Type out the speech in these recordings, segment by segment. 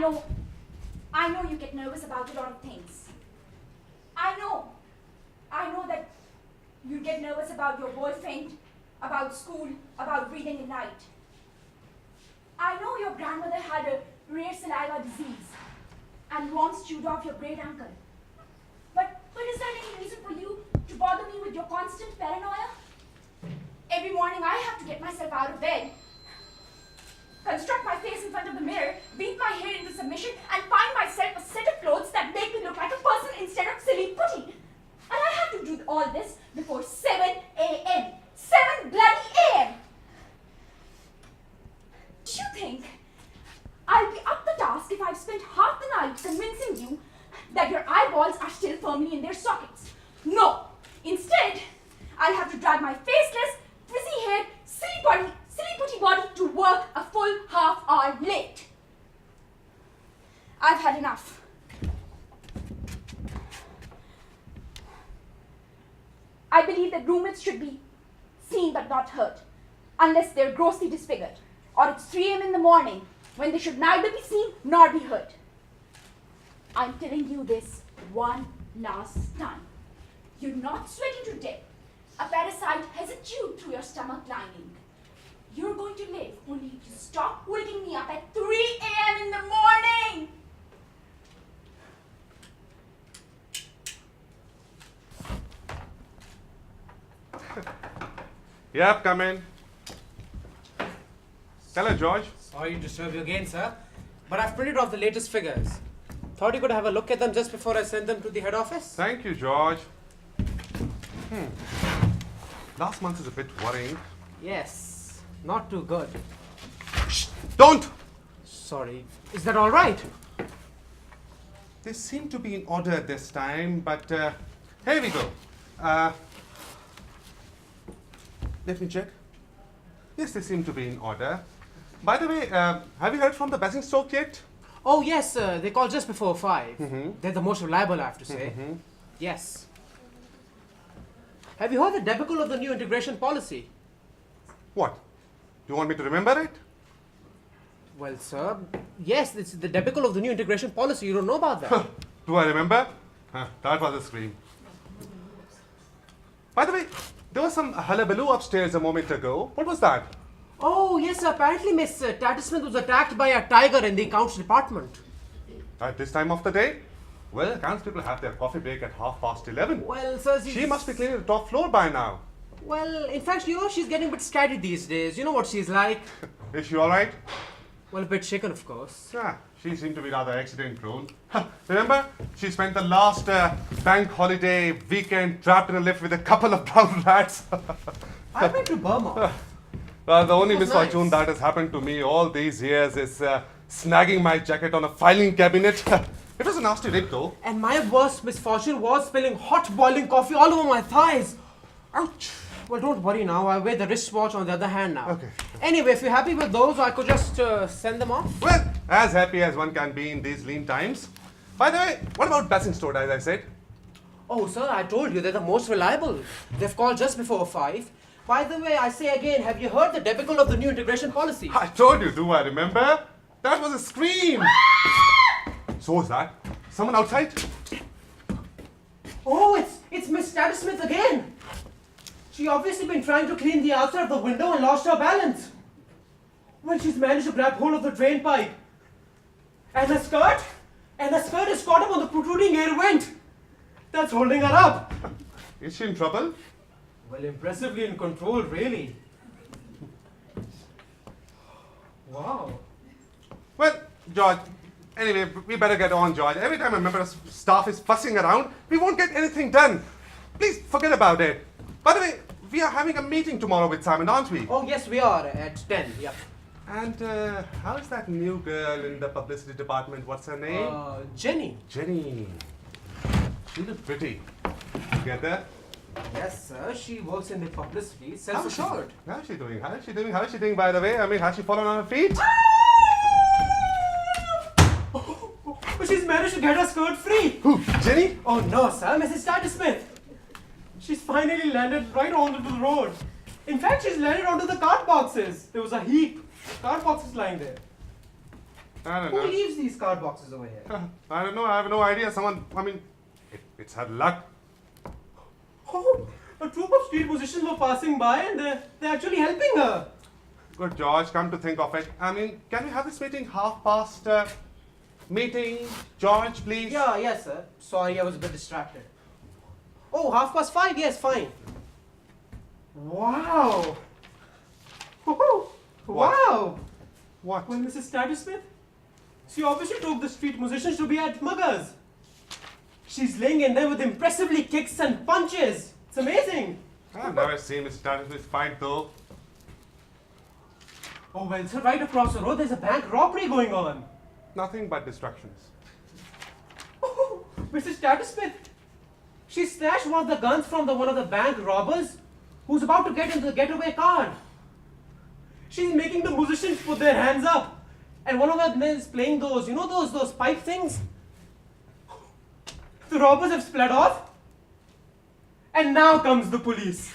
I know you get nervous about a lot of things. I know that you get nervous about your boyfriend, about school, about reading at night. I know your grandmother had a rare saliva disease and once chewed off your great uncle. But is there any reason for you to bother me with your constant paranoia? Every morning I have to get myself out of bed, construct my face in front of the mirror, beat my hair into submission, and find myself a set of clothes that make me look like a person instead of silly putty. And I have to do all this before 7 a.m. 7 bloody a.m. Do you think I'll be up the task if I've spent half the night convincing you that your eyeballs are still firmly in their sockets? No! Instead, I'll have to drag my faceless, frizzy haired, silly putty body to work a full half hour late. I've had enough. I believe that roommates should be seen but not heard, unless they're grossly disfigured, or it's 3 a.m. in the morning when they should neither be seen nor be heard. I'm telling you this one last time. You're not sweating to death. A parasite hasn't chewed through your stomach lining. You're going to live only if you stop waking me up at 3 a.m. in the morning. Yep, come in. Hello, George. Sorry to disturb you again, sir. But I've printed off the latest figures. Thought you could have a look at them just before I send them to the head office. Thank you, George. Last month is a bit worrying. Yes, not too good. Shh! Don't! Sorry. Is that all right? They seem to be in order this time, but here we go. Let me check. Yes, they seem to be in order. By the way, have you heard from the Basingstoke yet? Oh, yes, they called just before 5. They're the most reliable, I have to say. Yes. Have you heard the debacle of the new integration policy? What? Do you want me to remember it? Well, sir, yes, it's the debacle of the new integration policy. You don't know about that. Do I remember? That was a scream. By the way, there was some hullabaloo upstairs a moment ago. What was that? Oh, yes, sir. Apparently Miss Tattersmith was attacked by a tiger in the accounts department. At this time of the day? Well, accounts people have their coffee break at 11:30. Well, sir, She must be cleaning the top floor by now. Well, in fact, she's getting a bit scattered these days. You know what she's like. Is she all right? Well, a bit shaken, of course. Yeah, she seemed to be rather accident prone. Remember, she spent the last bank holiday weekend trapped in a lift with a couple of brown rats. I went to Burma. Well, the only That was misfortune nice. that has happened to me all these years is snagging my jacket on a filing cabinet. It was a nasty rip though. And my worst misfortune was spilling hot boiling coffee all over my thighs. Ouch! Well, don't worry now. I wear the wristwatch on the other hand now. Okay. Anyway, if you're happy with those, I could just send them off. Well, as happy as one can be in these lean times. By the way, what about Basingstoke, as I said? Oh, sir, I told you they're the most reliable. They've called just before 5. By the way, I say again, have you heard the debacle of the new integration policy? I told you, do I remember? That was a scream! So was that? Someone outside? Oh, it's Miss Tattersmith again. She obviously been trying to clean the outside of the window and lost her balance. Well, she's managed to grab hold of the drain pipe. And the skirt? And the skirt is caught up on the protruding air vent. That's holding her up. Is she in trouble? Well, impressively in control, really. Wow. Well, George, anyway, we better get on, George. Every time a member of staff is fussing around, we won't get anything done. Please forget about it. By the way, we are having a meeting tomorrow with Simon, aren't we? Oh, yes, we are at 10, yeah. And how is that new girl in the publicity department? What's her name? Jenny. Jenny. She looks pretty. Together? Yes, sir. She works in the publicity. Self-assured. How is she doing? How is she doing? How is she doing, by the way? I mean, has she fallen on her feet? But she's managed to get her skirt free. Who? Jenny? Oh, no, sir. Mrs. Tattersmith. She's finally landed right onto the road. In fact, she's landed onto the card boxes. There was a heap of card boxes lying there. I don't Who know. leaves these card boxes over here? I don't know. I have no idea. It's her luck. Oh, a troop of street musicians were passing by and they're actually helping her. Good, George. Come to think of it. Can we have this meeting 5:30? Meeting, George, please. Yeah, yes, sir. Sorry, I was a bit distracted. Oh, 5:30? Yes, fine. Wow. Woohoo. What? Wow. What? Well, Mrs. Status-Smith, she obviously took the street musicians to be at muggers. She's laying in there with impressively kicks and punches. It's amazing. I've never seen Mr. Status fight though. Oh, well, sir, right across the road, there's a bank robbery going on. Nothing but distractions. Oh, Mrs. Status-Smith, she snatched one of the guns from one of the bank robbers who's about to get into the getaway car. She's making the musicians put their hands up. And one of them is playing those, you know those pipe things? The robbers have split off. And now comes the police.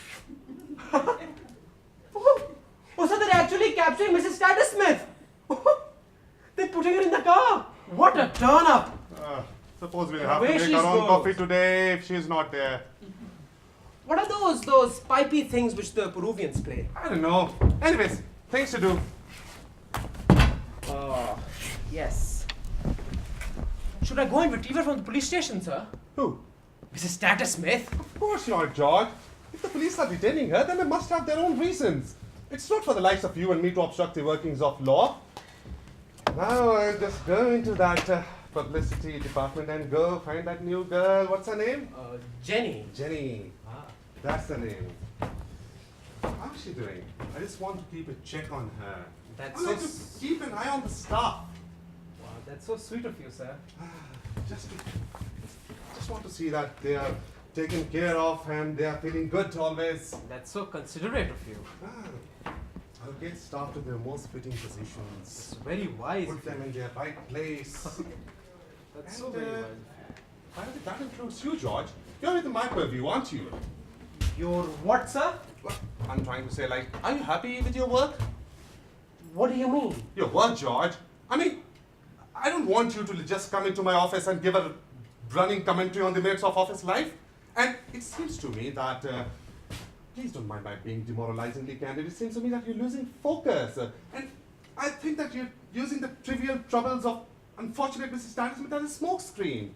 Oh, so they're actually capturing Mrs. Status-Smith. They're putting her in the car. What a turn up. Suppose we'll have to Where make she's our own goes. coffee today if she's not there. What are those pipey things which the Peruvians play? I don't know. Anyways, things to do. Yes. Should I go and retrieve her from the police station, sir? Who? Mrs. Status-Smith? Of course not, George. If the police are detaining her, then they must have their own reasons. It's not for the likes of you and me to obstruct the workings of law. Now I'll just go into that publicity department and go find that new girl. What's her name? Jenny. Jenny. That's the name. How's she doing? I just want to keep a check on her. That's I like to keep an eye on the staff. Wow, that's so sweet of you, sir. Just want to see that they are taken care of and they are feeling good always. That's so considerate of you. I'll get staff to their most fitting positions. It's very wise. Put them in their right place. That's so And, very wise. Finally, that includes you, George. You're in the my purview, aren't you? Your what, sir? Well, I'm trying to say, like, are you happy with your work? What do you mean? Your work, George. I don't want you to just come into my office and give a running commentary on the merits of office life. And it seems to me that, please don't mind my being demoralizingly candid, it seems to me that you're losing focus. And I think that you're using the trivial troubles of unfortunate Mrs. Status-Smith as a smokescreen.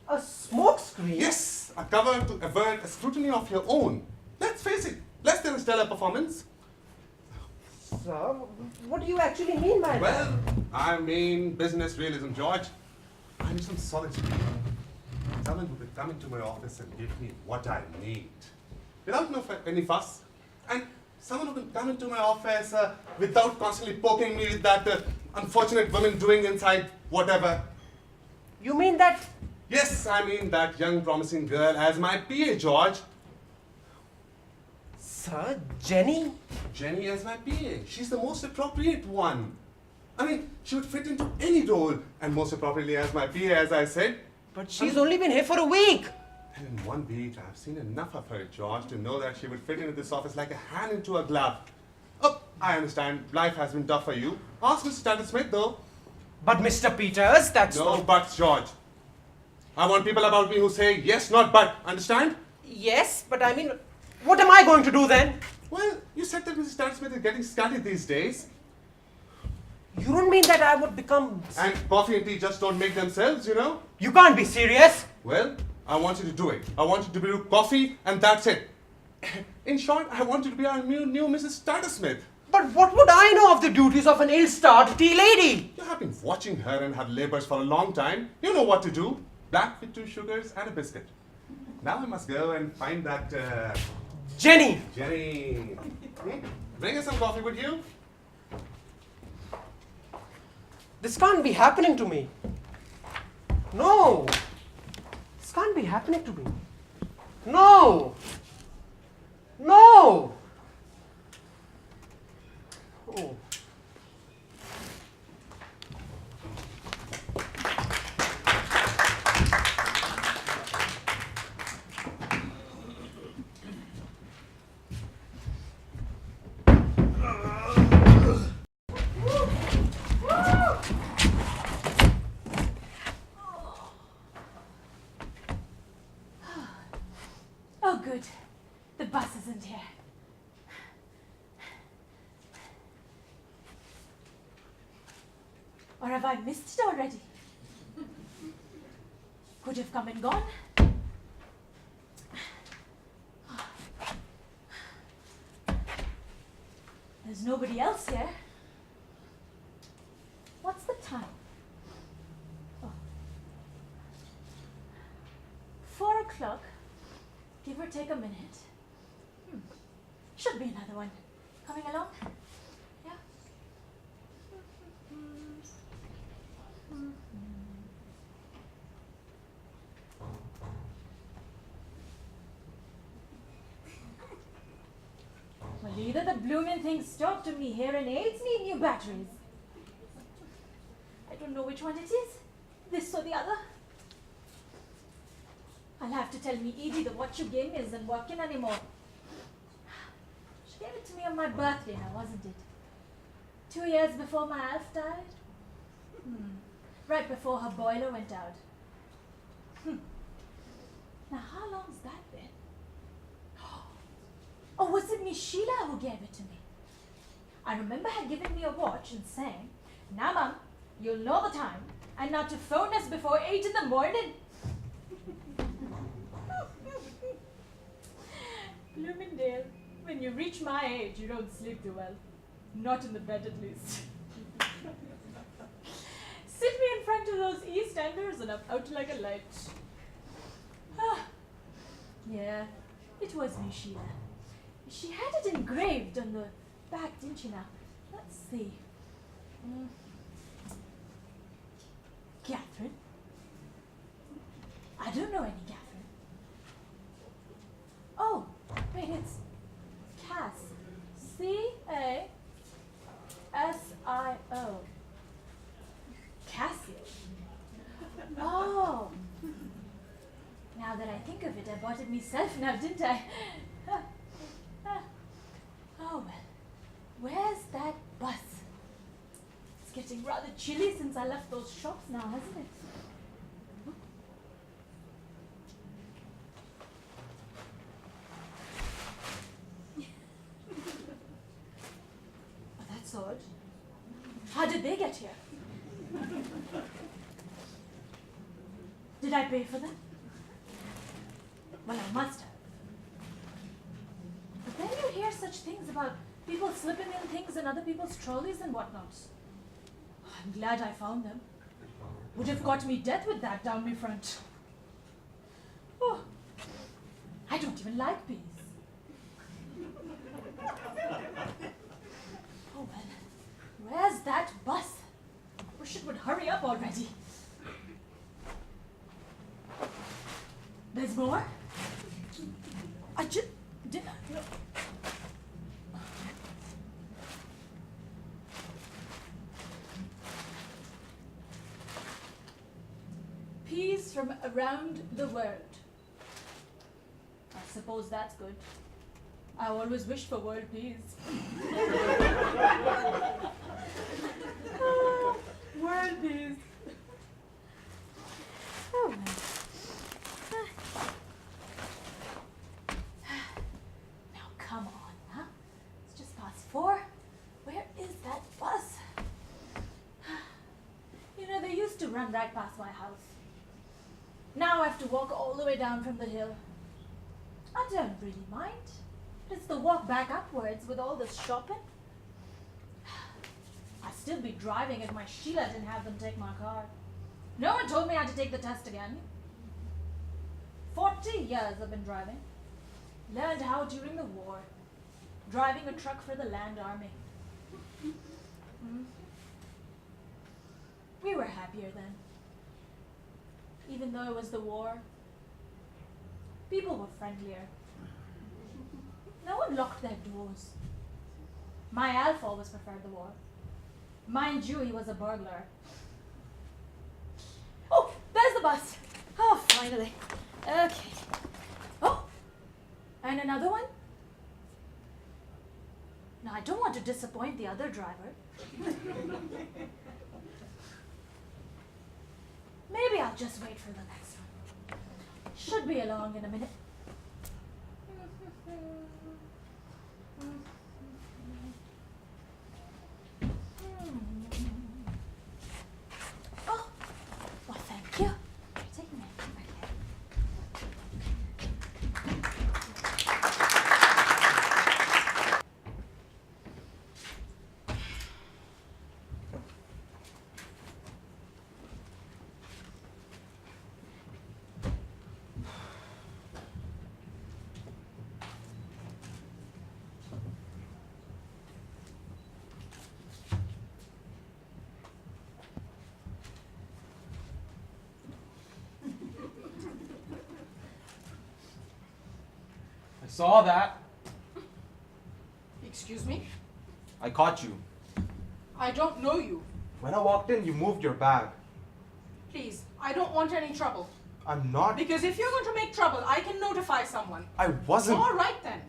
A smoke screen? Yes, a cover to avert a scrutiny of your own. Let's face it, less than a stellar performance. Sir, what do you actually mean by that? Well, I mean business realism, George. I need some solitude. Someone who will come into my office and give me what I need. Without any fuss. And someone who can come into my office without constantly poking me with that unfortunate woman doing inside whatever. You mean that? Yes, I mean that young promising girl as my PA, George. Sir, Jenny? Jenny as my PA. She's the most appropriate one. She would fit into any role, and most appropriately as my PA, as I said. But she's only been here for a week. And in 1 week, I've seen enough of her, George, to know that she would fit into this office like a hand into a glove. Oh, I understand. Life has been tough for you. Ask Mr. Status-Smith, though. But Mr. Peters, that's No not... buts, George. I want people about me who say yes, not but. Understand? Yes, but I mean, what am I going to do then? Well, you said that Mr. Status-Smith is getting scatty these days. You don't mean that I would become... And coffee and tea just don't make themselves, you know? You can't be serious. Well, I want you to do it. I want you to brew coffee, and that's it. In short, I want you to be our new Mrs. Status-Smith. But what would I know of the duties of an ill-starred tea lady? You have been watching her and her labors for a long time. You know what to do. Black with 2 sugars and a biscuit. Now I must go and find that, Jenny! Jenny. Bring her some coffee, would you? This can't be happening to me. No! This can't be happening to me. No! No! Oh. bus isn't here. Or have I missed it already? Could have come and gone. There's nobody else here. What's the time? Oh. 4 o'clock. Give or take a minute. Should be another one. Coming along? Yeah. Well, either the blooming thing stopped or me hearing aids need new batteries. I don't know which one it is. This or the other. I'll have to tell me Edie that what you gave me isn't working anymore. She gave it to me on my birthday now, wasn't it? 2 years before my Alf died? Right before her boiler went out. Now how long's that been? Or was it Miss Sheila who gave it to me? I remember her giving me a watch and saying, "Now Mum, you'll know the time, and not to phone us before 8 in the morning." Bloomingdale, when you reach my age, you don't sleep too well. Not in the bed, at least. Sit me in front of those EastEnders and I'm out like a light. Yeah, it was Miss Sheila. She had it engraved on the back, didn't she now? Let's see. Catherine? I don't know any Catherine. Oh, wait, it's Cass. C-A-S-I-O. Cassie. Oh. Now that I think of it, I bought it myself now, didn't I? Oh, well. Where's that bus? It's getting rather chilly since I left those shops now, hasn't it? Oh, that's odd. How did they get here? Did I pay for them? Well, I must have. But then you hear such things about people slipping in things in other people's trolleys and whatnot. I'm glad I found them. Would have got me death with that down my front. Oh, I don't even like peas. Oh well, where's that bus? Wish it would hurry up already. There's more? I just did not know. Peas from around the world. I suppose that's good. I always wished for world peace. World peace. Oh, man. Now, come on, huh? It's just past 4. Where is that bus? You know, they used to run right past my house. Now I have to walk all the way down from the hill. I don't really mind. It's the walk back upwards with all this shopping. I'd still be driving if my Sheila didn't have them take my car. No one told me I had to take the test again. 40 years I've been driving. Learned how during the war. Driving a truck for the land army. We were happier then. Even though it was the war, people were friendlier. No one locked their doors. My Alf always preferred the war. Mind you, he was a burglar. Oh, there's the bus. Oh, finally. Okay. Oh, and another one? Now, I don't want to disappoint the other driver. Maybe I'll just wait for the next one. Should be along in a minute. Oh, well, thank you. You're taking that from my head. I saw that. Excuse me? I caught you. I don't know you. When I walked in, you moved your bag. Please, I don't want any trouble. I'm not. Because if you're going to make trouble, I can notify someone. I wasn't. All right then.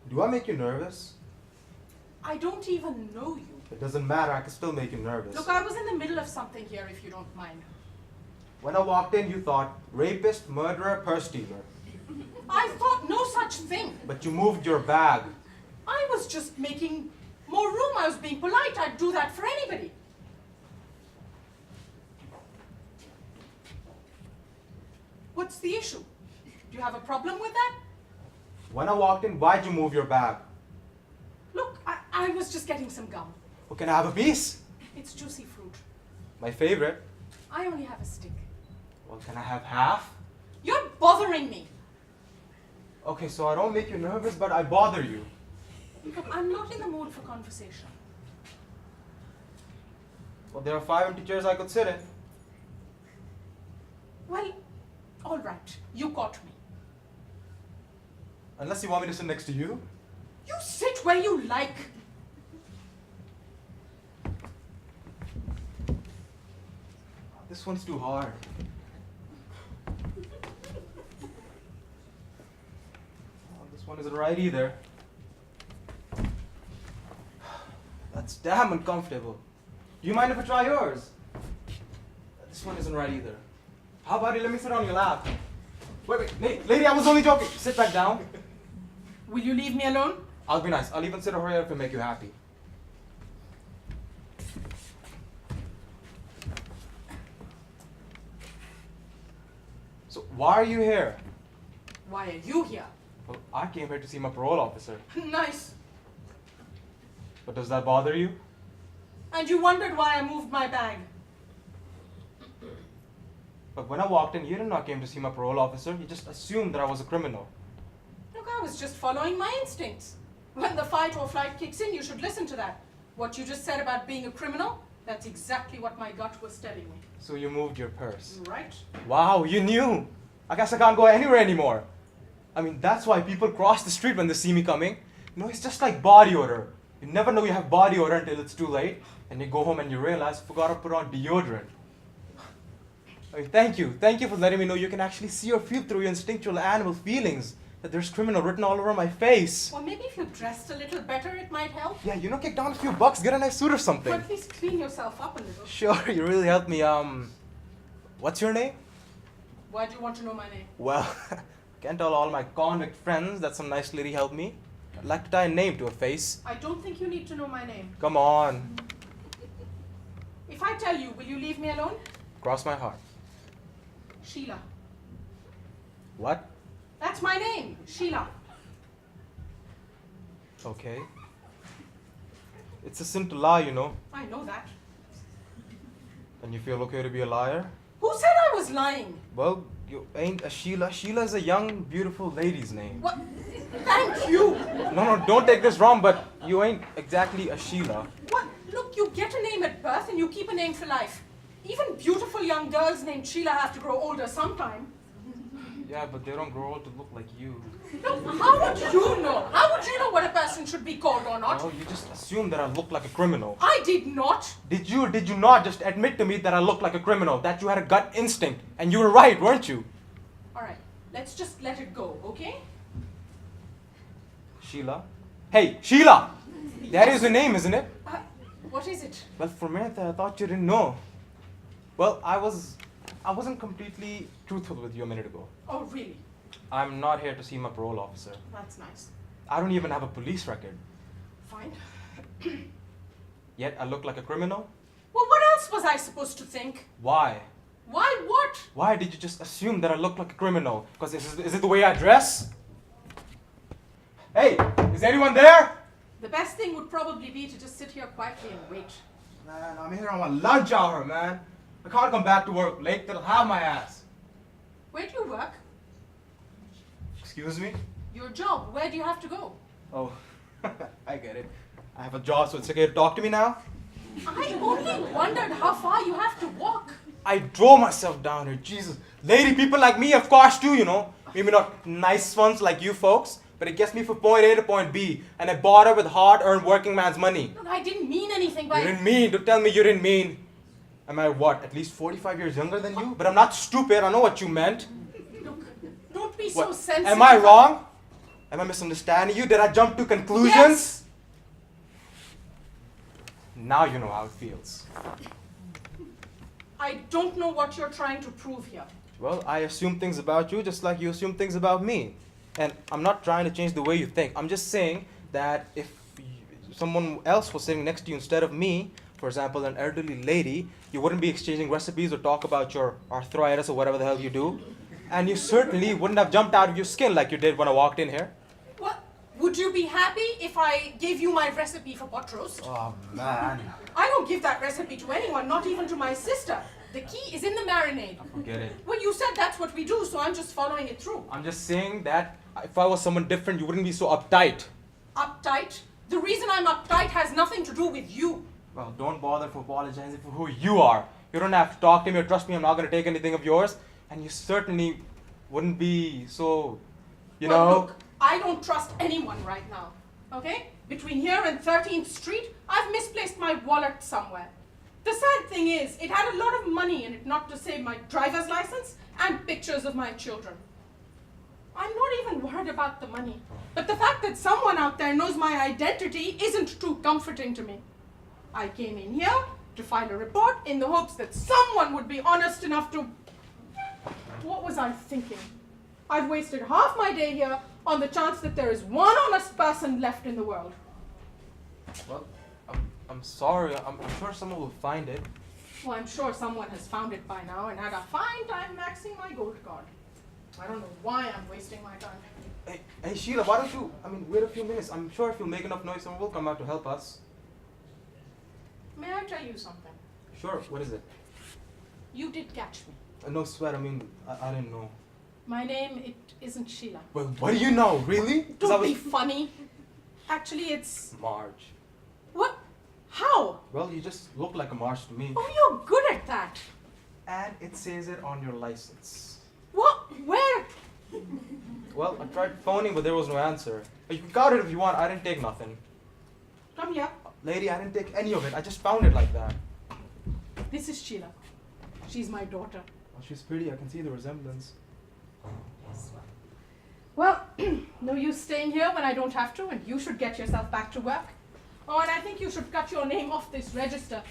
Do I make you nervous? I don't even know you. It doesn't matter. I can still make you nervous. Look, I was in the middle of something here, if you don't mind. When I walked in, you thought rapist, murderer, purse stealer. I thought no such thing. But you moved your bag. I was just making more room. I was being polite. I'd do that for anybody. What's the issue? Do you have a problem with that? When I walked in, why'd you move your bag? Look, I was just getting some gum. Well, can I have a piece? It's juicy fruit. My favorite. I only have a stick. Well, can I have half? You're bothering me. Okay, so I don't make you nervous, but I bother you. Look, I'm not in the mood for conversation. Well, there are 5 empty chairs I could sit in. Well, all right. You caught me. Unless you want me to sit next to you. You sit where you like. This one's too hard. Oh, this one isn't right either. That's damn uncomfortable. Do you mind if I try yours? This one isn't right either. How about you let me sit on your lap? Wait, lady, I was only joking. Sit back down. Will you leave me alone? I'll be nice. I'll even sit over here if it make you happy. So why are you here? Why are you here? Well, I came here to see my parole officer. Nice. But does that bother you? And you wondered why I moved my bag. But when I walked in, you did not came to see my parole officer. You just assumed that I was a criminal. Look, I was just following my instincts. When the fight or flight kicks in, you should listen to that. What you just said about being a criminal, that's exactly what my gut was telling me. So you moved your purse. Right? Wow, you knew. I guess I can't go anywhere anymore. I mean, that's why people cross the street when they see me coming. You know, it's just like body odor. You never know you have body odor until it's too late. And you go home and you realize, forgot to put on deodorant. I mean, thank you. Thank you for letting me know you can actually see or feel through your instinctual animal feelings. That there's criminal written all over my face. Well, maybe if you dressed a little better, it might help. Yeah, you know, kick down a few bucks, get a nice suit or Or something. at least clean yourself up a little. Sure, you really helped me. What's your name? Why do you want to know my name? Well, can't tell all my convict friends that some nice lady helped me. I'd like to tie a name to a face. I don't think you need to know my name. Come on. If I tell you, will you leave me alone? Cross my heart. Sheila. What? That's my name, Sheila. Okay. It's a sin to lie, you know. I know that. And you feel okay to be a liar? Who said I was lying? Well, you ain't a Sheila. Sheila is a young, beautiful lady's name. What? Thank you. No, don't take this wrong, but you ain't exactly a Sheila. What? Look, you get a name at birth and you keep a name for life. Even beautiful young girls named Sheila have to grow older sometime. Yeah, but they don't grow old to look like you. Look, how would you know? How would you know what a person should be called or not? Oh, you just assumed that I look like a criminal. I did not. Did you not just admit to me that I look like a criminal? That you had a gut instinct? And you were right, weren't you? All right, let's just let it go, okay? Sheila? Hey, Sheila! That is your name, isn't it? What is it? Well, for a minute I thought you didn't know. Well, I was I wasn't completely truthful with you a minute ago. Oh, really? I'm not here to see my parole officer. That's nice. I don't even have a police record. Fine. Yet I look like a criminal? Well, what else was I supposed to think? Why? Why what? Why did you just assume that I look like a criminal? Because is it the way I dress? Hey, is anyone there? The best thing would probably be to just sit here quietly and wait. Man, I'm here on my lunch hour, man. I can't come back to work late. They'll have my ass. Where do you work? Excuse me? Your job. Where do you have to go? Oh, I get it. I have a job, so it's okay to talk to me now? I only wondered how far you have to walk. I drove myself down here, Jesus. Lady people like me, of course, too, you know. Maybe not nice ones like you folks, but it gets me from point A to point B, and I bought her with hard-earned working man's money. No, I didn't mean anything by... You didn't mean. Don't tell me you didn't mean. Am I what, at least 45 years younger than you? But I'm not stupid. I know what you meant. Look, don't be so What? sensitive. Am I wrong? Am I misunderstanding you? Did I jump to conclusions? Yes. Now you know how it feels. I don't know what you're trying to prove here. Well, I assume things about you just like you assume things about me. And I'm not trying to change the way you think. I'm just saying that if someone else was sitting next to you instead of me, for example, an elderly lady, you wouldn't be exchanging recipes or talk about your arthritis or whatever the hell you do. And you certainly wouldn't have jumped out of your skin like you did when I walked in here. What? Would you be happy if I gave you my recipe for pot roast? Oh, man. I don't give that recipe to anyone, not even to my sister. The key is in the marinade. Forget it. Well, you said that's what we do, so I'm just following it through. I'm just saying that if I was someone different, you wouldn't be so uptight. Uptight? The reason I'm uptight has nothing to do with you. Well, don't bother for apologizing for who you are. You don't have to talk to me or trust me. I'm not going to take anything of yours. And you certainly wouldn't be so, you Well, know. look, I don't trust anyone right now. Okay? Between here and 13th Street, I've misplaced my wallet somewhere. The sad thing is, it had a lot of money in it, not to say my driver's license and pictures of my children. I'm not even worried about the money. But the fact that someone out there knows my identity isn't too comforting to me. I came in here to file a report in the hopes that someone would be honest enough to... What was I thinking? I've wasted half my day here on the chance that there is one honest person left in the world. Well, I'm sorry. I'm sure someone will find it. Well, I'm sure someone has found it by now and had a fine time maxing my gold card. I don't know why I'm wasting my time. Hey, Sheila, why don't you, wait a few minutes. I'm sure if you make enough noise, someone will come out to help us. May I tell you something? Sure, what is it? You did catch me. No sweat, I didn't know. My name, it isn't Sheila. Well, what do you know, really? 'Cause I Don't was- be funny. Actually, it's... Marge. What? How? Well, you just look like a Marge to me. Oh, you're good at that. And it says it on your license. What? Where? Well, I tried phoning, but there was no answer. But you can count it if you want. I didn't take nothing. Come here. Lady, I didn't take any of it. I just found it like that. This is Sheila. She's my daughter. Well, she's pretty. I can see the resemblance. Well, no use staying here when I don't have to, and you should get yourself back to work. Oh, and I think you should cut your name off this register.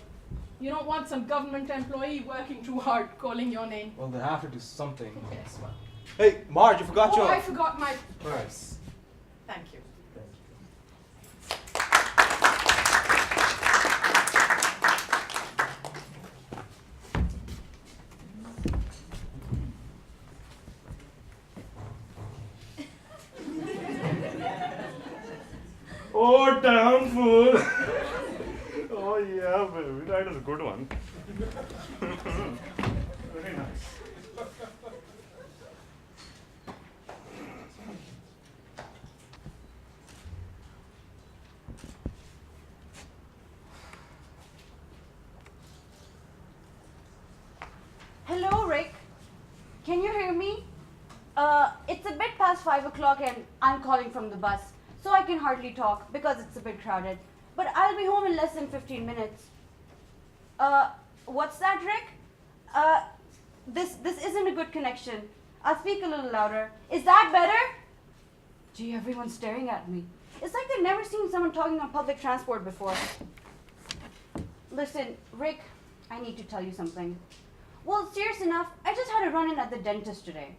You don't want some government employee working too hard calling your name. Well, they have to do something. Yes, well. Hey, Marge, you forgot Oh, your... I forgot my purse. Thank you. Oh, damn fool. Oh, yeah, baby. That is a good one. Very nice. Hello, Rick. Can you hear me? It's a bit past 5 o'clock and I'm calling from the bus, so I can hardly talk because it's a bit crowded. But I'll be home in less than 15 minutes. What's that, Rick? This isn't a good connection. I'll speak a little louder. Is that better? Gee, everyone's staring at me. It's like they've never seen someone talking on public transport before. Listen, Rick, I need to tell you something. Well, serious enough, I just had a run-in at the dentist today.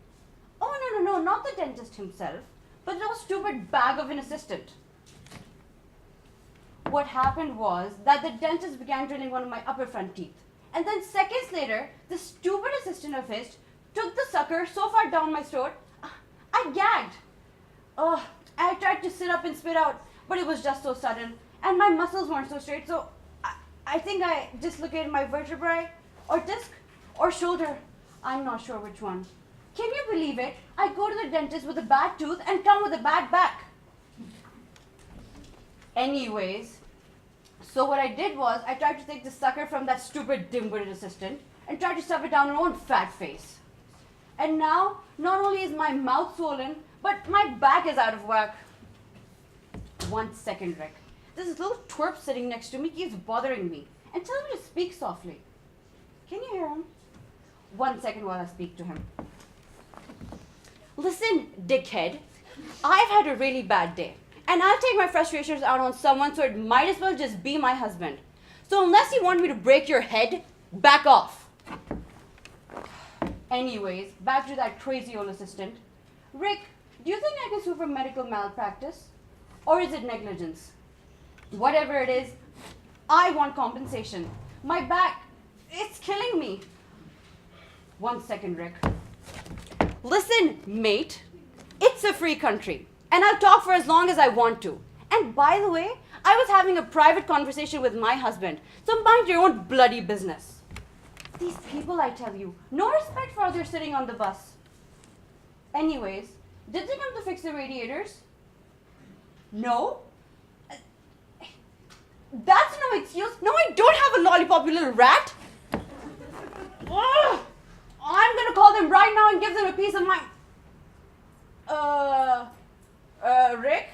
Oh, no, not the dentist himself, but that stupid bag of an assistant. What happened was that the dentist began drilling one of my upper front teeth. And then seconds later, the stupid assistant of his took the sucker so far down my throat, I gagged. I tried to sit up and spit out, but it was just so sudden. And my muscles weren't so straight, so I think I dislocated my vertebrae, or disc, or shoulder. I'm not sure which one. Can you believe it? I go to the dentist with a bad tooth and come with a bad back. Anyways, so what I did was I tried to take the sucker from that stupid dim-witted assistant and tried to stuff it down her own fat face. And now, not only is my mouth swollen, but my back is out of whack. 1 second, Rick. This little twerp sitting next to me keeps bothering me and tells me to speak softly. Can you hear him? 1 second while I speak to him. Listen, dickhead. I've had a really bad day. And I'll take my frustrations out on someone, so it might as well just be my husband. So unless you want me to break your head, back off. Anyways, back to that crazy old assistant. Rick, do you think I can sue for medical malpractice? Or is it negligence? Whatever it is, I want compensation. My back, it's killing me. 1 second, Rick. Listen, mate, it's a free country. And I'll talk for as long as I want to. And by the way, I was having a private conversation with my husband, so mind your own bloody business. These people, I tell you, no respect for others sitting on the bus. Anyways, did they come to fix the radiators? No? That's no excuse. No, I don't have a lollipop, you little rat. Ugh. I'm gonna call them right now and give them a piece of my... Rick?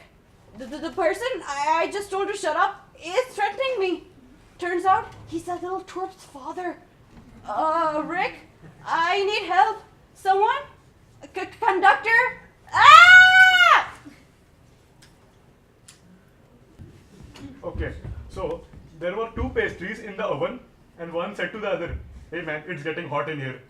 The person I just told to shut up is threatening me. Turns out he's that little twerp's father. Rick? I need help. Someone? Conductor? Ah! Okay, so there were 2 pastries in the oven, and one said to the other, "Hey man, it's getting hot in here."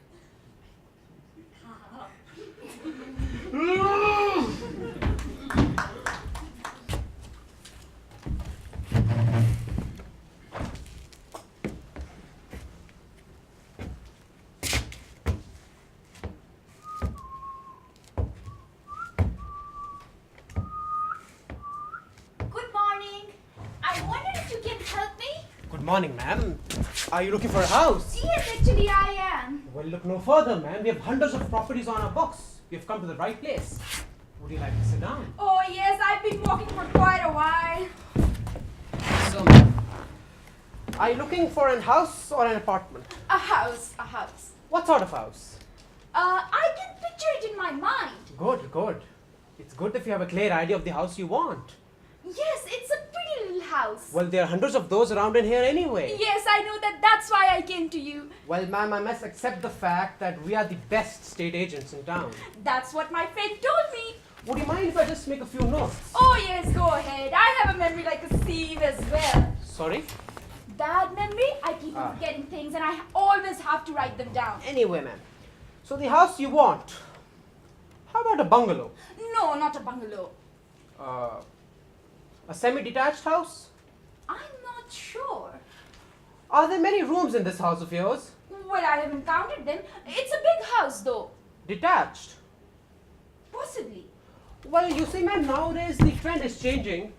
Good morning. I wonder if you can help me? Good morning, ma'am. Are you looking for a house? Yes, actually I am. Well, look no further, ma'am. We have hundreds of properties on our books. You've come to the right place. Would you like to sit down? Oh yes, I've been walking for quite a while. So, ma'am, are you looking for a house or an apartment? A house. What sort of house? I can picture it in my mind. Good. It's good if you have a clear idea of the house you want. Yes, it's a pretty little house. Well, there are hundreds of those around in here anyway. Yes, I know that. That's why I came to you. Well, ma'am, I must accept the fact that we are the best state agents in town. That's what my friend told me. Would you mind if I just make a few notes? Oh yes, go ahead. I have a memory like a sieve as well. Sorry? Bad memory? I keep on forgetting things and I always have to write them down. Anyway, ma'am. So the house you want, how about a bungalow? No, not a bungalow. A semi-detached house? I'm not sure. Are there many rooms in this house of yours? Well, I haven't counted them. It's a big house though. Detached? Possibly. Well, you see, ma'am, nowadays the trend is changing.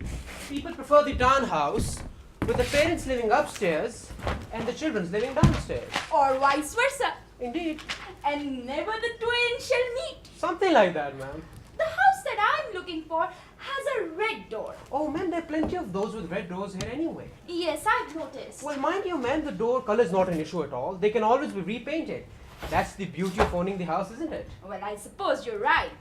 People prefer the townhouse with the parents living upstairs and the children living downstairs. Or vice versa. Indeed. And never the twain shall meet. Something like that, ma'am. The house that I'm looking for has a red door. Oh, ma'am, there are plenty of those with red doors here anyway. Yes, I've noticed. Well, mind you, ma'am, the door color is not an issue at all. They can always be repainted. That's the beauty of owning the house, isn't it? Well, I suppose you're right.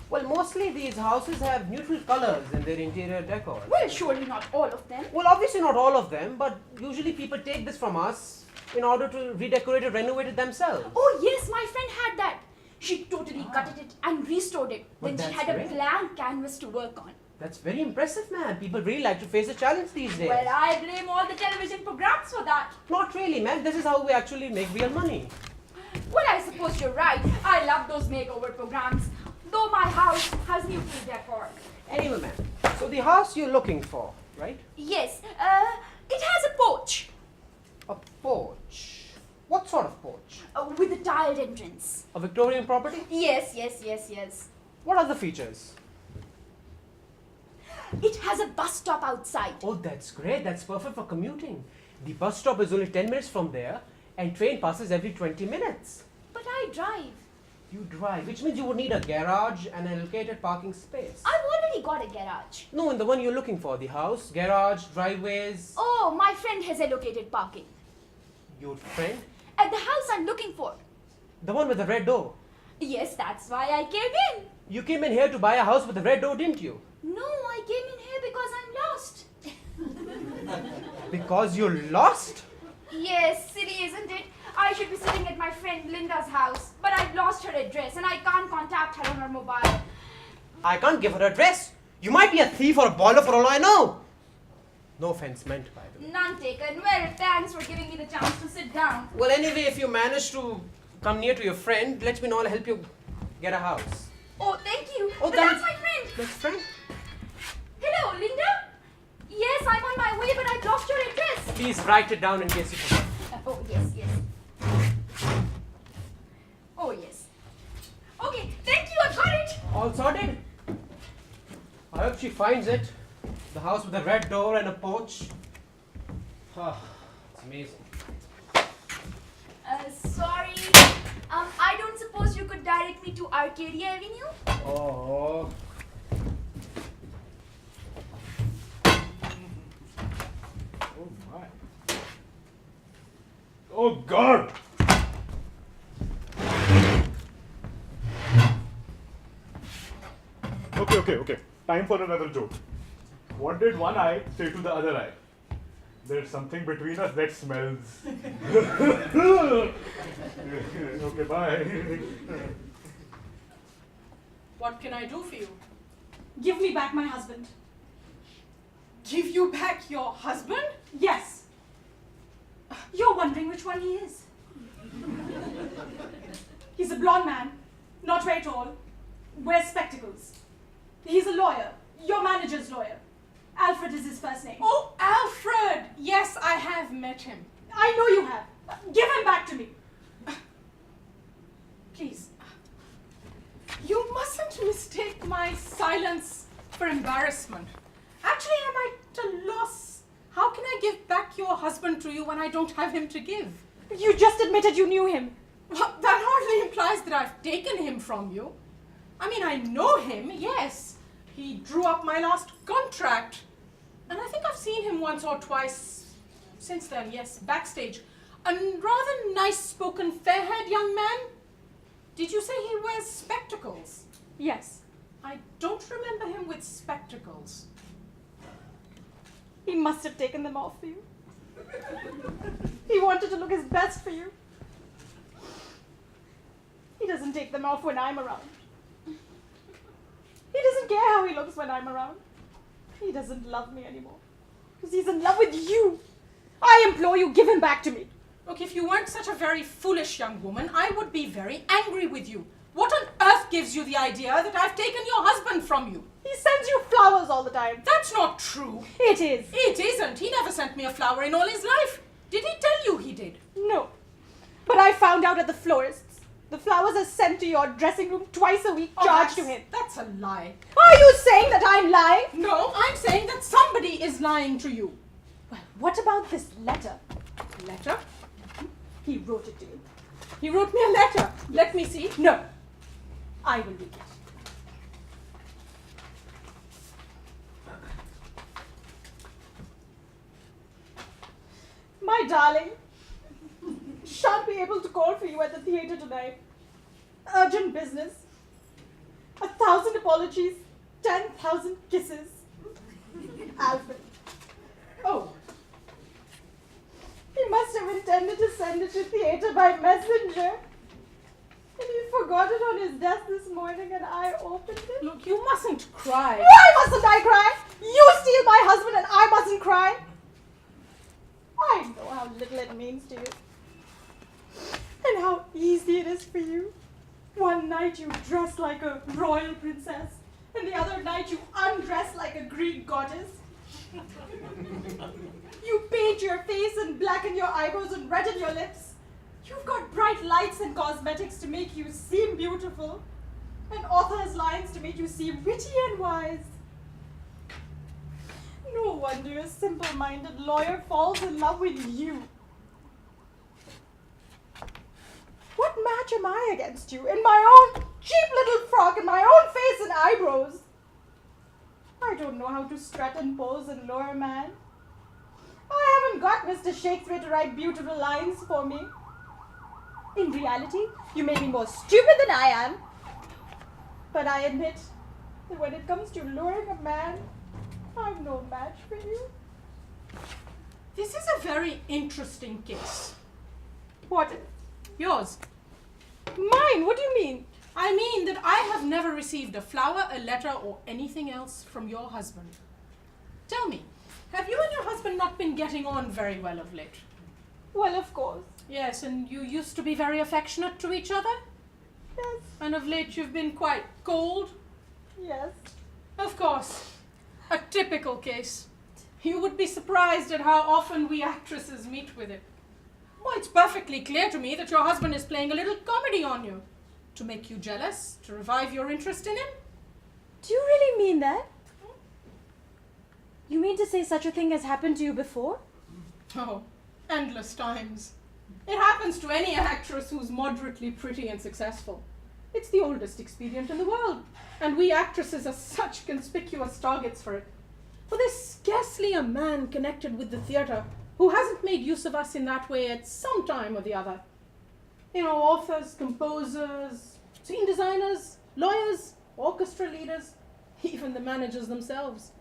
Well, mostly these houses have neutral colors in their interior decor. Well, surely not all of them. Well, obviously not all of them, but usually people take this from us in order to redecorate or renovate it themselves. Oh, yes, my friend had that. She totally gutted it and restored it. Well, Then she that's had great. a blank canvas to work on. That's very impressive, ma'am. People really like to face a challenge these days. Well, I blame all the television programs for that. Not really, ma'am. This is how we actually make real money. Well, I suppose you're right. I love those makeover programs. Though my house has new key decor. Anyway, ma'am, so the house you're looking for, right? Yes, it has a porch. A porch. What sort of porch? With a tiled entrance. A Victorian property? Yes. What are the features? It has a bus stop outside. Oh, that's great. That's perfect for commuting. The bus stop is only 10 minutes from there, and train passes every 20 minutes. But I drive. You drive, which means you would need a garage and an allocated parking space. I've already got a garage. No, in the one you're looking for, the house, garage, driveways. Oh, my friend has allocated parking. Your friend? At the house I'm looking for. The one with the red door. Yes, that's why I came in. You came in here to buy a house with a red door, didn't you? No, I came in here because I'm lost. Because you're lost? Yes, silly, isn't it? I should be sitting at my friend Linda's house, but I've lost her address and I can't contact her on her mobile. I can't give her address. You might be a thief or a baller for all I know. No offense meant, by the way. None taken. Well, thanks for giving me the chance to sit down. Well, anyway, if you manage to come near to your friend, let me know. I'll help you get a house. Oh, thank you. Oh, But that that's is- my friend. Best friend? Hello, Linda? Yes, I'm on my way, but I've lost your address. Please write it down in case you forget. Oh, yes. Oh, yes. Okay, thank you, I got it. All sorted? I hope she finds it. The house with a red door and a porch. Ah, it's amazing. Sorry. I don't suppose you could direct me to Arcadia Avenue? Oh. Oh my. Oh God! Okay. Time for another joke. What did one eye say to the other eye? There's something between us that smells. Okay, bye. What can I do for you? Give me back my husband. Give you back your husband? Yes. You're wondering which one he is. He's a blonde man, not very tall, wears spectacles. He's a lawyer, your manager's lawyer. Alfred is his first name. Oh, Alfred! Yes, I have met him. I know you have. Give him back to me. Please. You mustn't mistake my silence for embarrassment. Actually, I'm at a loss. How can I give back your husband to you when I don't have him to give? You just admitted you knew him. Well, that hardly implies that I've taken him from you. I mean, I know him, yes. He drew up my last contract. And I think I've seen him once or twice since then, yes, backstage. A rather nice-spoken, fair-haired young man. Did you say he wears spectacles? Yes. I don't remember him with spectacles. He must have taken them off for you. He wanted to look his best for you. He doesn't take them off when I'm around. He doesn't care how he looks when I'm around. He doesn't love me anymore. Because he's in love with you. I implore you, give him back to me. Look, if you weren't such a very foolish young woman, I would be very angry with you. What on earth gives you the idea that I've taken your husband from you? He sends you flowers all the time. That's not true. It is. It isn't. He never sent me a flower in all his life. Did he tell you he did? No. But I found out at the florist's. The flowers are sent to your dressing room twice a week, charged to him. That's a lie. Are you saying that I'm lying? No, I'm saying that somebody is lying to you. Well, what about this letter? Letter? He wrote it to you. He wrote me a letter. Let me see. No. I will read it. My darling, shan't be able to call for you at the theatre tonight. Urgent business. 1,000 apologies. 10,000 kisses. Alfred. Oh, He must have intended to send it to theatre by messenger. And he forgot it on his desk this morning and I opened it. look, you mustn't cry. Why mustn't I cry? You steal my husband and I mustn't cry. I know how little it means to you. And how easy it And the other night you undress like a Greek goddess. You paint your face and blacken your eyebrows and redden your lips. You've got bright lights and cosmetics to make you seem beautiful. And author's lines to make you seem witty and wise. No wonder a simple-minded lawyer falls in love with you. What match am I against you in my own cheap little frock and my own face and eyebrows? I don't know how to strut and pose and lure a man. I haven't got Mr. Shakespeare to write beautiful lines for me. In reality, you may be more stupid than I am. But I admit that when it comes to luring a man, I'm no match for you. This is a very interesting case. What? Yours? Mine? What do you mean? I mean that I have never received a flower, a letter, or anything else from your husband. Tell me, have you and your husband not been getting on very well of late? Well, of course. Yes, and you used to be very affectionate to each other? Yes. And of late you've been quite cold? Yes. Of course. A typical case. You would be surprised at how often we actresses meet with it. Well, it's perfectly clear to me that your husband is playing a little comedy on you. To make you jealous, to revive your interest in him. Do you really mean that? You mean to say such a thing has happened to you before? Oh, endless times. It happens to any actress who's moderately pretty and successful. It's the oldest expedient in the world, and we actresses are such conspicuous targets for it. For there's scarcely a man connected with the theatre who hasn't made use of us in that way at some time or the other. You know, authors, composers, scene designers, lawyers, orchestra leaders, even the managers themselves.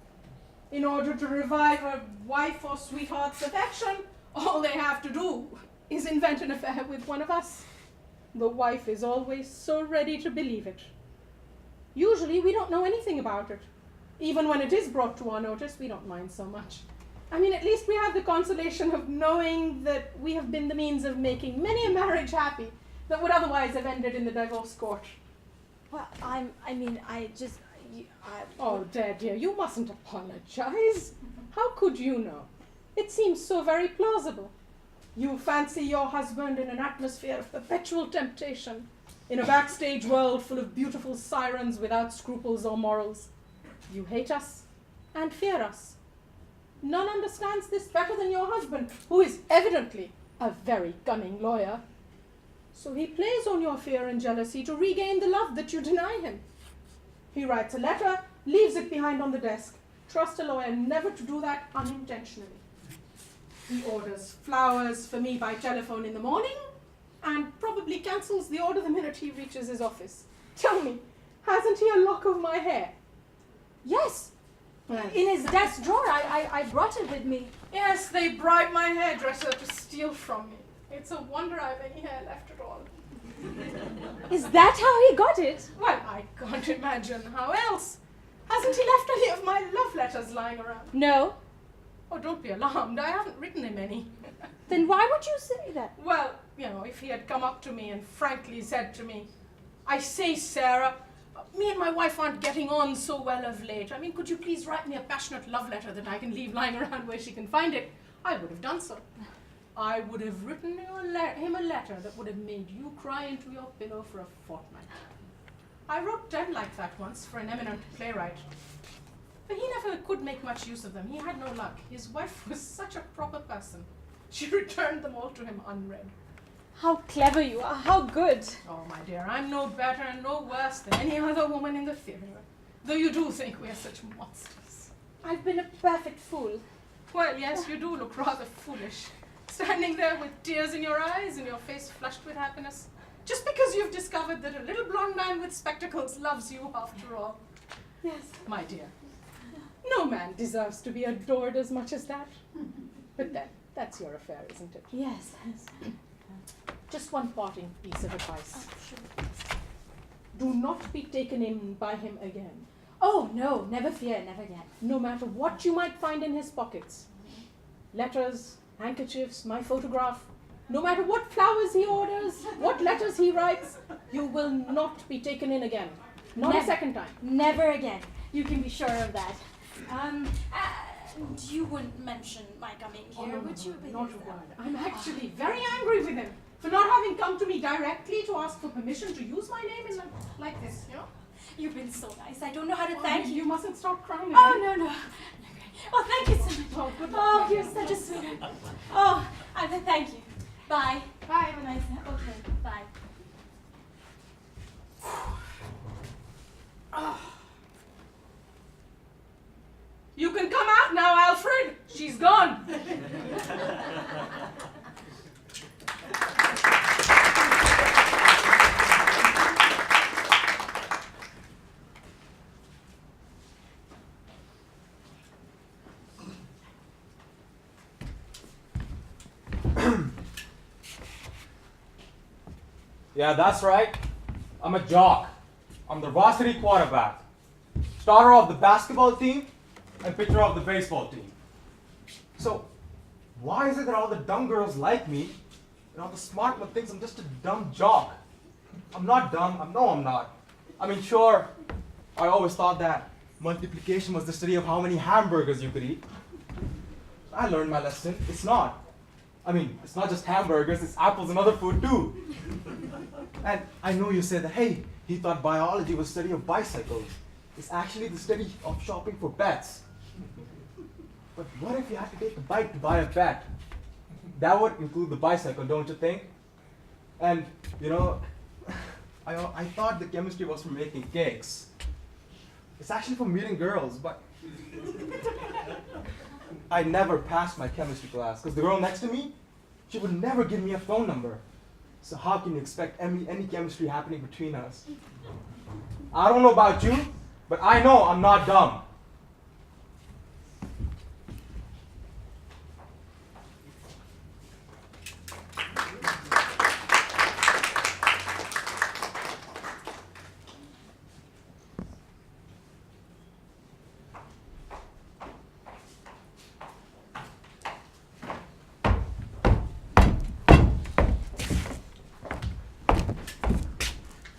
In order to revive a wife or sweetheart's affection, all they have to do is invent an affair with one of us. The wife is always so ready to believe it. Usually we don't know anything about it. Even when it is brought to our notice, we don't mind so much. I mean, at least we have the consolation of knowing that we have been the means of making many a marriage happy that would otherwise have ended in the divorce court. Well, Oh, dear, you mustn't apologize. How could you know? It seems so very plausible. You fancy your husband in an atmosphere of perpetual temptation, in a backstage world full of beautiful sirens without scruples or morals. You hate us and fear us. None understands this better than your husband, who is evidently a very cunning lawyer. So he plays on your fear and jealousy to regain the love that you deny him. He writes a letter, leaves it behind on the desk. Trust a lawyer never to do that unintentionally. He orders flowers for me by telephone in the morning and probably cancels the order the minute he reaches his office. Tell me, hasn't he a lock of my hair? yes. In his desk drawer, I brought it with me. Yes, they bribed my hairdresser to steal from me. It's a wonder I've any hair left at all. Is that how he got it? Well, I can't imagine how else. Hasn't he left any of my love letters lying around? No. Oh, don't be alarmed. I haven't written him any. Then why would you say that? Well, you know, if he had come up to me and frankly said to me, I say, Sarah, me and my wife aren't getting on so well of late. I mean, could you please write me a passionate love letter that I can leave lying around where she can find it? I would have done so. I would have written him a letter that would have made you cry into your pillow for a fortnight. I wrote 10 like that once for an eminent playwright. But he never could make much use of them. He had no luck. His wife was such a proper person. She returned them all to him unread. How clever you are. How good. Oh, my dear, I'm no better and no worse than any other woman in the theatre. Though you do think we're such monsters. I've been a perfect fool. Well, yes, you do look rather foolish. Standing there with tears in your eyes and your face flushed with happiness. Just because you've discovered that a little blonde man with spectacles loves you after all. Yes. My dear, no man deserves to be adored as much as that. But then, that's your affair, isn't it? Yes. Just one parting piece of advice. Oh, sure. Do not be taken in by him again. Oh, no. Never fear. Never again. No matter what you might find in his pockets. Letters, handkerchiefs, my photograph. No matter what flowers he orders, what letters he writes, you will not be taken in again. Not Never. a second time. Never again. You can be sure of that. You wouldn't mention my coming here, would you? Not a word. I'm actually very angry with him for not having come to me directly to ask for permission to use my name in like this, you know? You've been so nice. I don't know how to Oh, thank you. You mustn't stop crying. Oh, again. no. Oh, thank you so much. Oh, good luck. Oh, you're such a sweetheart. Oh, thank you. Bye. Bye. Have a nice night. Okay, bye. You can come out now, Alfred. She's gone. Yeah, that's right. I'm a jock. I'm the varsity quarterback. Starter of the basketball team and pitcher of the baseball team. So, why is it that all the dumb girls like me and all the smart one thinks I'm just a dumb jock? I'm not dumb. I'm not. I mean, sure, I always thought that multiplication was the study of how many hamburgers you could eat. I learned my lesson. It's not. I mean, it's not just hamburgers, it's apples and other food too. And I know you said that, hey, he thought biology was study of bicycles. It's actually the study of shopping for pets. But what if you had to take a bike to buy a pet? That would include the bicycle, don't you think? And, you know, I thought the chemistry was for making cakes. It's actually for meeting girls, but I never passed my chemistry class because the girl next to me, she would never give me a phone number. So how can you expect any chemistry happening between us? I don't know about you, but I know I'm not dumb.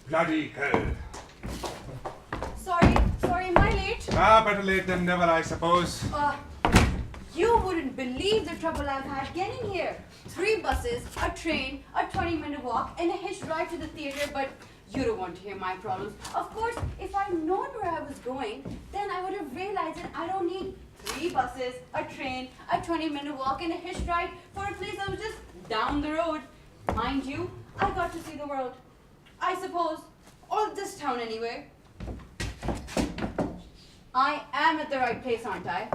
Bloody hell. Sorry, am I late? Better late than never, I suppose. You wouldn't believe the trouble I've had getting here. 3 buses, a train, a 20-minute walk, and a hitched ride to the theater, but you don't want to hear my problems. Of course, if I'd known where I was going, then I would have realized that I don't need 3 buses, a train, a 20-minute walk, and a hitched ride for a place that was just down the road. Mind you, I got to see the world. I suppose, or this town anyway. I am at the right place, aren't I?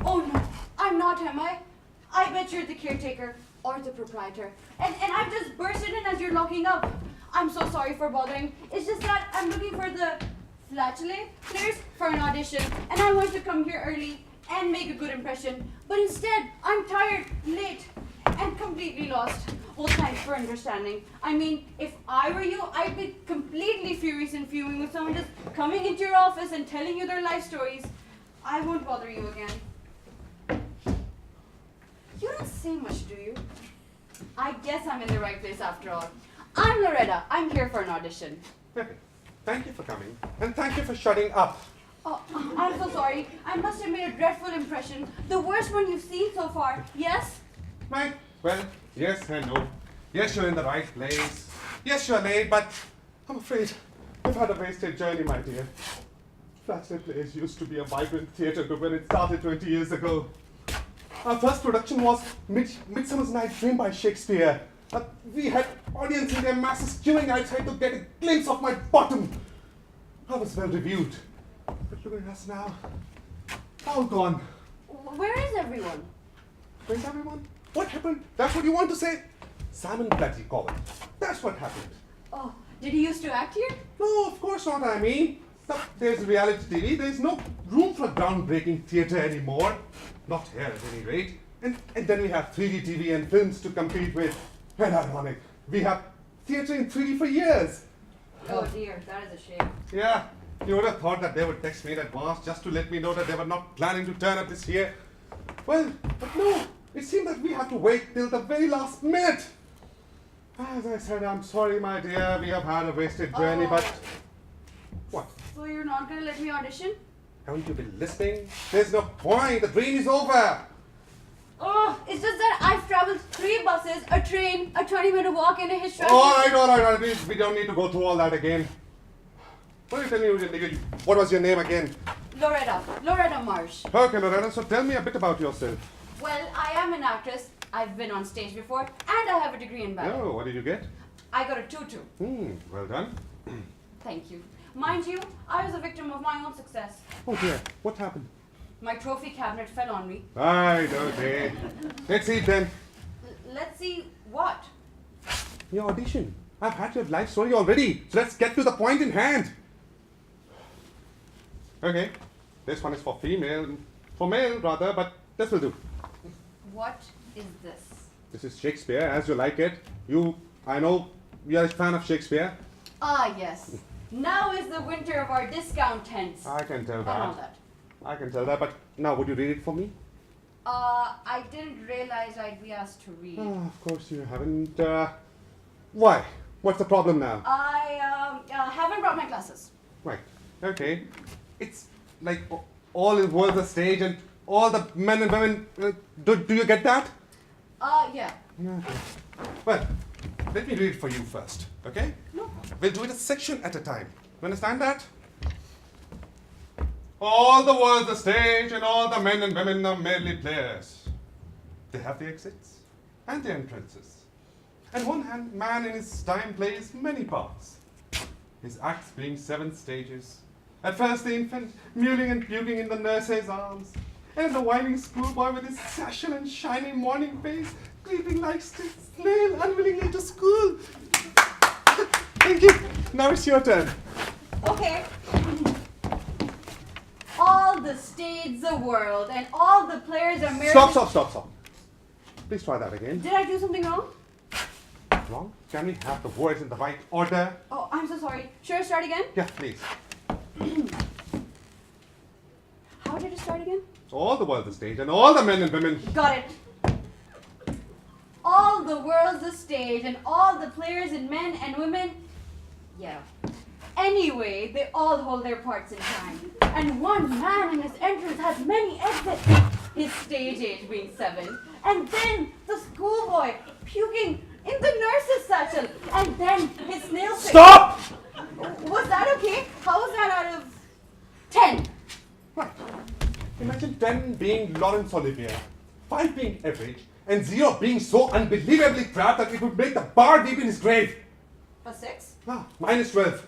Oh no, I'm not, am I? I bet you're the caretaker or the proprietor. And I've just bursted in as you're locking up. I'm so sorry for bothering. It's just that I'm looking for the flatulate players for an audition, and I want to come here early and make a good impression. But instead, I'm tired, late, and completely lost. Well, thanks for understanding. I mean, if I were you, I'd be completely furious and fuming with someone just coming into your office and telling you their life stories. I won't bother you again. You don't say much, do you? I guess I'm in the right place after all. I'm Loretta. I'm here for an audition. Okay. Thank you for coming. And thank you for shutting up. Oh, I'm so sorry. I must have made a dreadful impression. The worst one you've seen so far. Yes? Right. Well, yes and no. Yes, you're in the right place. Yes, you're late, but I'm afraid you've had a wasted journey, my dear. Flatlet Place used to be a vibrant theatre group when it started 20 years ago. Our first production was Midsummer's Night's Dream by Shakespeare. We had audience in their masses queuing outside to get a glimpse of my bottom. I was well reviewed. But look at us now. All gone. Where is everyone? Where's everyone? What happened? That's what you want to say? Salmon bloody Colin. That's what happened. Oh, did he used to act here? No, of course not, I mean. There's reality TV. There's no room for groundbreaking theatre anymore. Not here at any rate. And then we have 3D TV and films to compete with. And ironic, we have theatre in 3D for years. Oh dear, that is a shame. Yeah, you would have thought that they would text me in advance just to let me know that they were not planning to turn up this year. Well, but no, it seemed that we had to wait till the very last minute. As I said, I'm sorry, my dear, we have had a wasted journey, but... What? So you're not gonna let me audition? Haven't you been listening? There's no point. The dream is over. Oh, it's just that I've traveled 3 buses, a train, a 20-minute walk, and a hitch ride. All right. We don't need to go through all that again. What are you telling me? What was your name again? Loretta Marsh. Okay, Loretta, so tell me a bit about yourself. Well, I am an actress. I've been on stage before, and I have a degree in ballet. Oh, what did you get? I got a 2-2. Well done. Thank you. Mind you, I was a victim of my own success. Oh dear, what happened? My trophy cabinet fell on me. Right, okay. Let's see it then. Let's see what? Your audition. I've had your life story already, so let's get to the point in hand. Okay, this one is for male rather, but this will do. What is this? This is Shakespeare, as you like it. I know, you're a fan of Shakespeare. Ah, yes. Now is the winter of our discount tents. I can tell And all that. that. I can tell that, but now would you read it for me? I didn't realize I'd be asked to read. Oh, of course you haven't. Why? What's the problem now? I haven't brought my glasses. Right, okay. It's like all in world the stage and all the men and women. Do you get that? Yeah. Okay. Well, let me read it for you first, okay? No. We'll do it a section at a time. You understand that? All the world's the stage and all the men and women are merely players. They have the exits and the entrances. And one man in his time plays many parts. His acts being 7 stages. At first the infant, mewling and puking in the nurse's arms. And the whining schoolboy with his satchel and shiny morning face, creeping like snail unwillingly to school. Thank you. Now it's your turn. Okay. All the stage the world and all the players are merely... Stop. Please try that again. Did I do something wrong? Wrong? Can we have the words in the right order? Oh, I'm so sorry. Should I start again? Yeah, please. How did it start again? All the world's the stage and all the men and women. Got it. All the world's the stage and all the players and men and women... Yeah. Anyway, they all hold their parts in time. And one man in his entrance has many exits, his stage age being 7. And then the schoolboy puking in the nurse's satchel. And then his snail face. Stop! Was that okay? How was that out of 10? Right. Imagine 10 being Laurence Olivier, 5 being average, and 0 being so unbelievably crap that it would make the bar deep in his grave. A 6? Minus 12.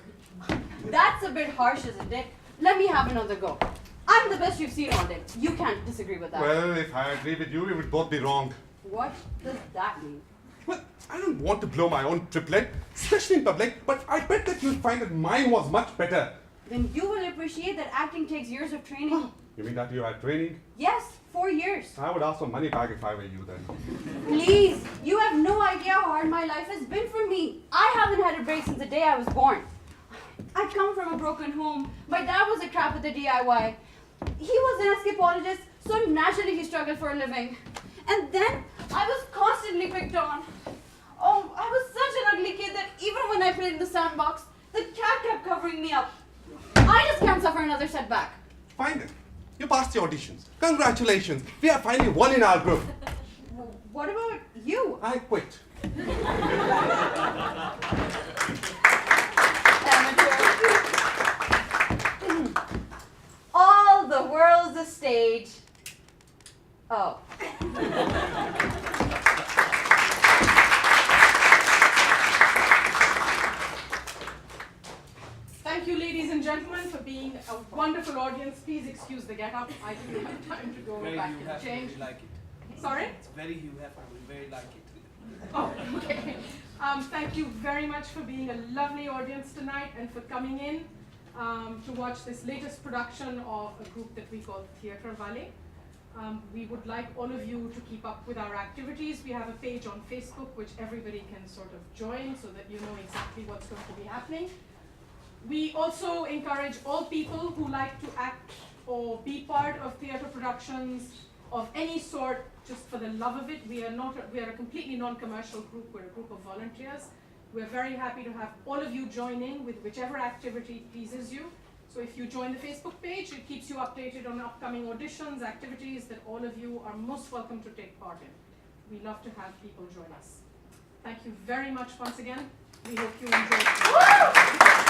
That's a bit harsh, isn't it? Let me have another go. I'm the best you've seen all day. You can't disagree with that. Well, if I agree with you, we would both be wrong. What does that mean? Well, I don't want to blow my own triplet, especially in public, but I bet that you'll find that mine was much better. Then you will appreciate that acting takes years of training. You mean that you had training? Yes, 4 years. I would ask for money back if I were you then. Please, you have no idea how hard my life has been for me. I haven't had a break since the day I was born. I come from a broken home. My dad was a crap at the DIY. He was an escapologist, so naturally he struggled for a living. And then I was constantly picked on. Oh, I was such an ugly kid that even when I played in the sandbox, the cat kept covering me up. I just can't suffer another setback. Fine then. You passed your auditions. Congratulations. We are finally one in our group. What about you? I quit. All the world's a stage. Oh. Thank you, ladies and gentlemen, for being a wonderful audience. Please excuse the get-up. I didn't have time to go Very back you and have to change. really like it. Sorry? It's very you have to very like it. Oh, okay. Thank you very much for being a lovely audience tonight and for coming in to watch this latest production of a group that we call Theatre Wallay. We would like all of you to keep up with our activities. We have a page on Facebook which everybody can sort of join so that you know exactly what's going to be happening. We also encourage all people who like to act or be part of theatre productions of any sort, just for the love of it. We are a completely non-commercial group. We're a group of volunteers. We're very happy to have all of you join in with whichever activity pleases you. So if you join the Facebook page, it keeps you updated on upcoming auditions, activities that all of you are most welcome to take part in. We love to have people join us. Thank you very much once again. We hope you enjoyed it.